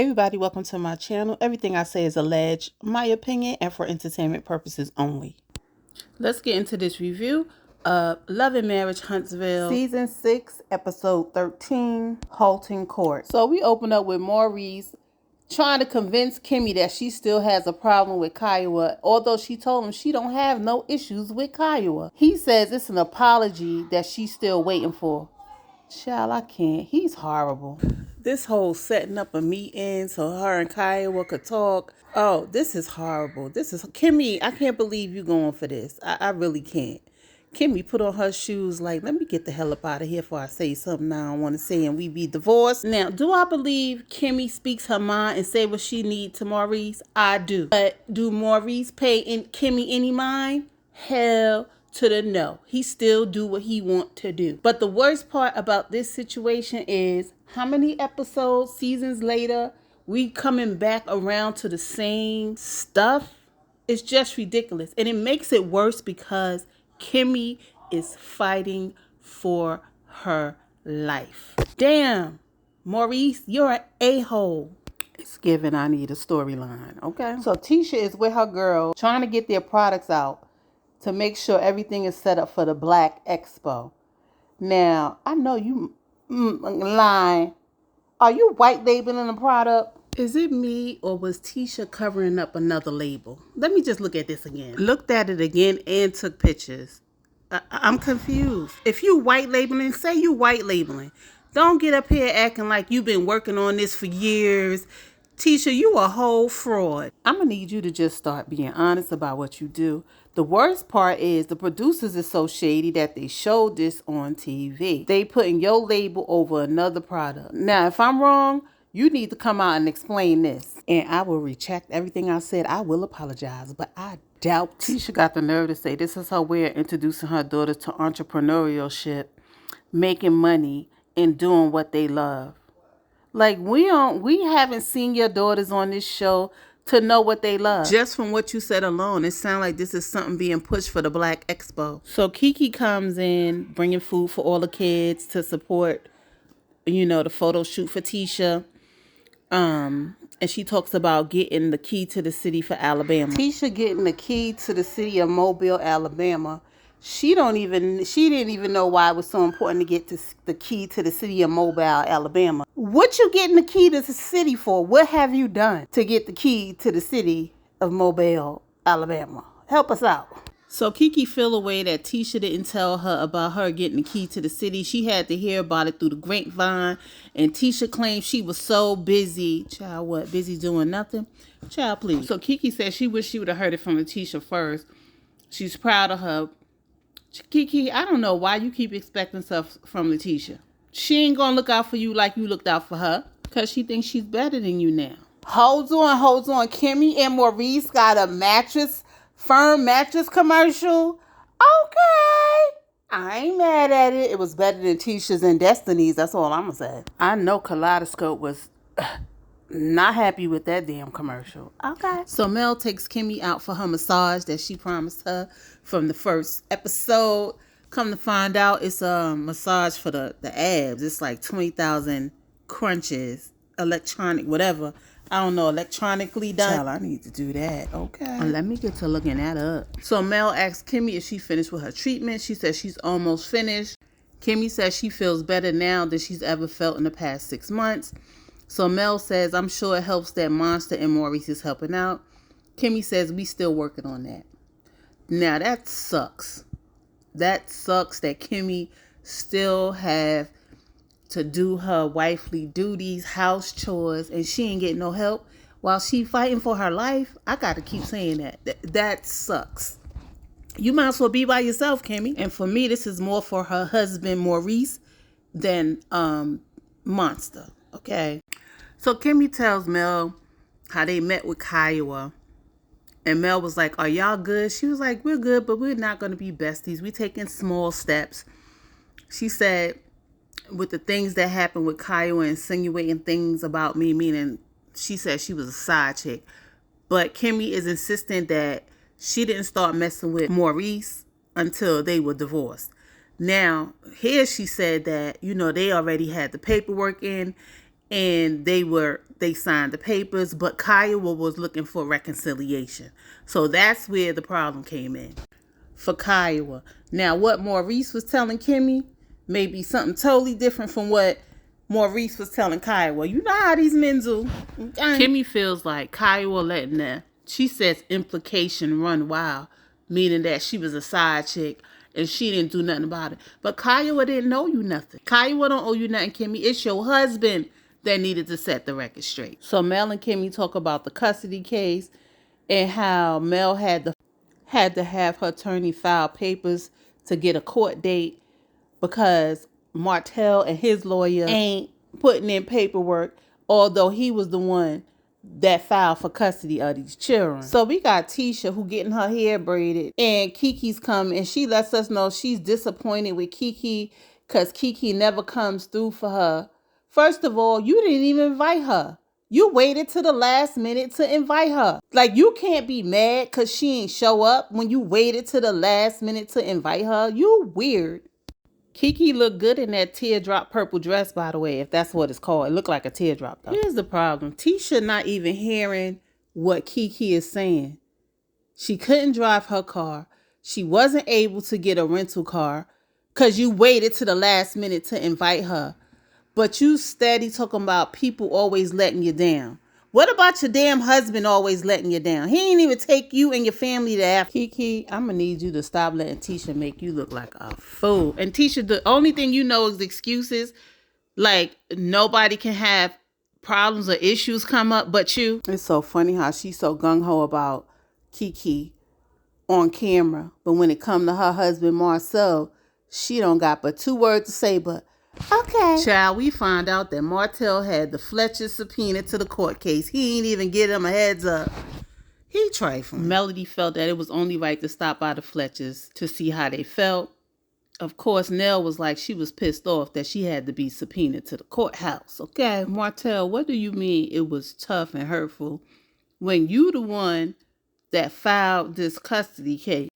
Hey everybody, welcome to my channel. Everything I say is alleged, my opinion, and for entertainment purposes only. Let's get into this review of Love and Marriage Huntsville. Season 6, Episode 13, Holt-Ing Court. So we open up with Maurice trying to convince Kimmy that she still has a problem with Kiowa, although she told him she don't have no issues with Kiowa. He says it's an apology that she's still waiting for. Child, I can't. He's horrible. This whole setting up a meeting so her and Kiowa could talk. Oh, this is horrible. This is Kimmy. I can't believe you going for this. I really can't. Kimmy put on her shoes like, let me get the hell up out of here before I say something I don't want to say and we be divorced. Now, do I believe Kimmy speaks her mind and say what she need to Maurice? I do. But do Maurice pay Kimmy any mind? Hell to the no. He still do what he want to do. But the worst part about this situation is how many episodes, seasons later, we coming back around to the same stuff. It's just ridiculous. And it makes it worse because Kimmy is fighting for her life. Damn, Maurice, you're an a-hole. It's given I need a storyline, okay? So Tisha is with her girl trying to get their products out to make sure everything is set up for the Black Expo. Now, I know you lying. Are you white labeling the product? Is it me or was Tisha covering up another label? Let me just look at this again. Looked at it again and took pictures. I'm confused. If you white labeling, say you white labeling. Don't get up here acting like you've been working on this for years. Tisha, you a whole fraud. I'm going to need you to just start being honest about what you do. The worst part is the producers are so shady that they showed this on TV. They putting your label over another product. Now, if I'm wrong, you need to come out and explain this. And I will retract everything I said. I will apologize, but I doubt. Tisha got the nerve to say this is her way of introducing her daughters to entrepreneurship, making money, and doing what they love. Like, we haven't seen your daughters on this show to know what they love. Just from what you said alone, it sounds like this is something being pushed for the Black Expo. So Kiki comes in, bringing food for all the kids to support, the photo shoot for Tisha. And she talks about getting the key to the city for Alabama. Tisha getting the key to the city of Mobile, Alabama. She didn't even know why it was so important to get the key to the city of Mobile, Alabama. What you getting the key to the city for? What have you done to get the key to the city of Mobile, Alabama? Help us out. So Kiki feel a way that Tisha didn't tell her about her getting the key to the city. She had to hear about it through the grapevine. And Tisha claimed she was so busy. Child, what? Busy doing nothing? Child, please. So Kiki said she wished she would have heard it from Tisha first. She's proud of her. Kiki, I don't know why you keep expecting stuff from Letitia. She ain't gonna look out for you like you looked out for her because she thinks she's better than you now. Hold on. Kimmy and Maurice got a firm mattress commercial. Okay. I ain't mad at it. It was better than Tisha's and Destiny's. That's all I'm gonna say. I know Kaleidoscope was not happy with that damn commercial. Okay. So Mel takes Kimmy out for her massage that she promised her from the first episode. Come to find out, it's a massage for the abs. It's like 20,000 crunches, electronic, whatever. I don't know, electronically done. Child, I need to do that. Okay. Let me get to looking that up. So Mel asks Kimmy if she finished with her treatment. She says she's almost finished. Kimmy says she feels better now than she's ever felt in the past 6 months. So Mel says, I'm sure it helps that Monster and Maurice is helping out. Kimmy says, we still working on that. Now, that sucks. That sucks that Kimmy still have to do her wifely duties, house chores, and she ain't getting no help while she fighting for her life. I got to keep saying that. That sucks. You might as well be by yourself, Kimmy. And for me, this is more for her husband, Maurice, than Monster. Okay. So Kimmy tells Mel how they met with Kiowa. And Mel was like, are y'all good? She was like, we're good, but we're not going to be besties. We're taking small steps. She said, with the things that happened with Kiowa insinuating things about me, meaning she said she was a side chick. But Kimmy is insisting that she didn't start messing with Maurice until they were divorced. Now, here she said that, they already had the paperwork in and they signed the papers, but Kiowa was looking for reconciliation. So that's where the problem came in for Kiowa. Now, what Maurice was telling Kimmy may be something totally different from what Maurice was telling Kiowa. You know how these men do. Kimmy feels like Kiowa letting she says implication run wild, meaning that she was a side chick and she didn't do nothing about it. But Kiowa didn't owe you nothing. Kiowa don't owe you nothing, Kimmy. It's your husband that needed to set the record straight. So Mel and Kimmy talk about the custody case and how Mel had to have her attorney file papers to get a court date because Martell and his lawyer ain't putting in paperwork, although he was the one that filed for custody of these children. So we got Tisha who getting her hair braided, and Kiki's coming, and she lets us know she's disappointed with Kiki because Kiki never comes through for her. First of all, you didn't even invite her. You waited to the last minute to invite her. Like, you can't be mad because she ain't show up when you waited to the last minute to invite her. You weird. Kiki looked good in that teardrop purple dress, by the way, if that's what it's called. It looked like a teardrop, though. Here's the problem. Tisha not even hearing what Kiki is saying. She couldn't drive her car. She wasn't able to get a rental car because you waited to the last minute to invite her. But you steady talking about people always letting you down. What about your damn husband always letting you down? He ain't even take you and your family to Africa. Kiki, I'm going to need you to stop letting Tisha make you look like a fool. And Tisha, the only thing you know is excuses. Like, nobody can have problems or issues come up but you. It's so funny how she's so gung-ho about Kiki on camera. But when it come to her husband, Marcel, she don't got but 2 words to say, but okay. Child, we find out that Martell had the Fletchers subpoena to the court case. He ain't even get him a heads up. He trifling. Melody felt that it was only right to stop by the Fletchers to see how they felt. Of course, Nell was like she was pissed off that she had to be subpoenaed to the courthouse. Okay, Martell, what do you mean it was tough and hurtful when you the one that filed this custody case?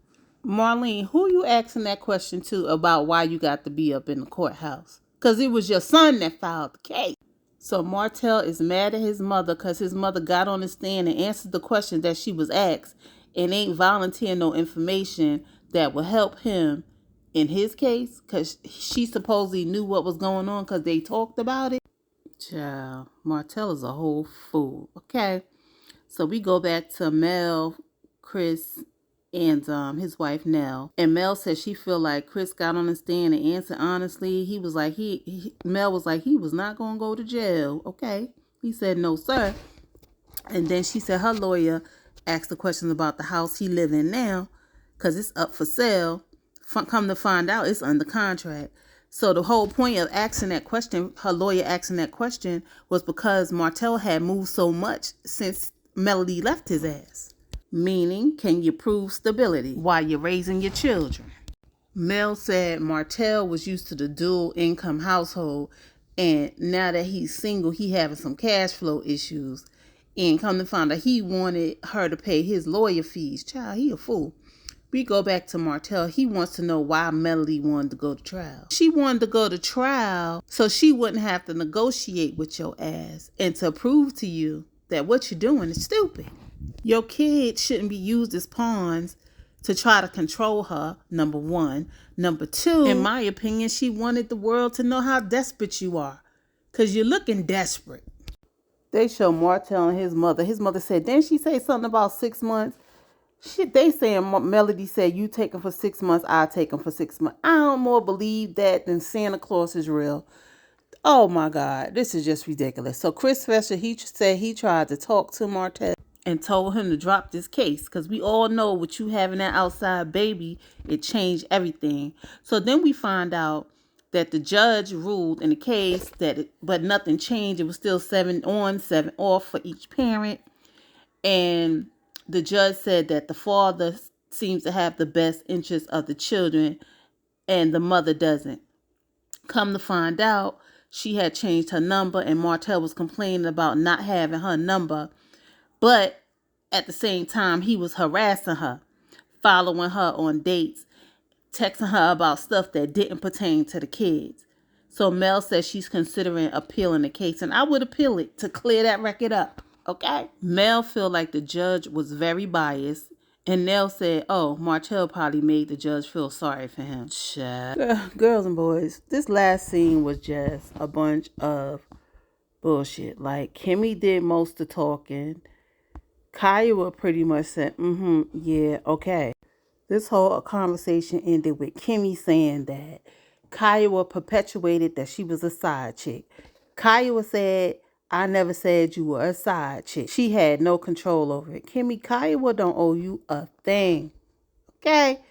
Marlene, who you asking that question to about why you got to be up in the courthouse? Because it was your son that filed the case. So Martell is mad at his mother because his mother got on the stand and answered the question that she was asked and ain't volunteering no information that will help him in his case because she supposedly knew what was going on because they talked about it. Child, Martell is a whole fool. Okay, so we go back to Mel, Chris, and his wife Nell. And Mel said she feel like Chris got on the stand and answered honestly. He was like, Mel was like, he was not going to go to jail. Okay. He said, no, sir. And then she said her lawyer asked the questions about the house he live in now because it's up for sale. Come to find out, it's under contract. So the whole point of asking that question, her lawyer asking that question, was because Martell had moved so much since Melody left his ass. Meaning, can you prove stability while you're raising your children? Mel said Martell was used to the dual income household, and now that he's single, he having some cash flow issues. And come to find out, he wanted her to pay his lawyer fees. Child, he a fool. We go back to Martell. He wants to know why Melody wanted to go to trial. She wanted to go to trial so she wouldn't have to negotiate with your ass and to prove to you that what you're doing is stupid. Your kids shouldn't be used as pawns to try to control her, number one. Number two, in my opinion, she wanted the world to know how desperate you are. Because you're looking desperate. They show Martell and his mother. His mother said, didn't she say something about 6 months? They saying Melody said, you take him for 6 months, I take him for 6 months. I don't more believe that than Santa Claus is real. Oh my God, this is just ridiculous. So Chris Fesher, he said he tried to talk to Martell and told him to drop this case because we all know with you having that outside baby, it changed everything. So then we find out that the judge ruled in the case but nothing changed. It was still 7 on, 7 off for each parent. And the judge said that the father seems to have the best interest of the children and the mother doesn't. Come to find out, she had changed her number and Martell was complaining about not having her number. But at the same time, he was harassing her, following her on dates, texting her about stuff that didn't pertain to the kids. So Mel says she's considering appealing the case, and I would appeal it to clear that record up, okay? Mel feel like the judge was very biased, and Nell said, oh, Martell probably made the judge feel sorry for him. Girls and boys, this last scene was just a bunch of bullshit. Like, Kimmy did most of the talking. Kiowa pretty much said, yeah, okay. This whole conversation ended with Kimmy saying that Kiowa perpetuated that she was a side chick. Kiowa said, I never said you were a side chick. She had no control over it. Kimmy, Kiowa don't owe you a thing. Okay?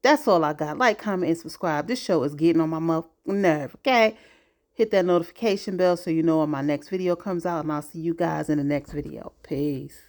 That's all I got. Like, comment, and subscribe. This show is getting on my nerve. Okay? Hit that notification bell so you know when my next video comes out. And I'll see you guys in the next video. Peace.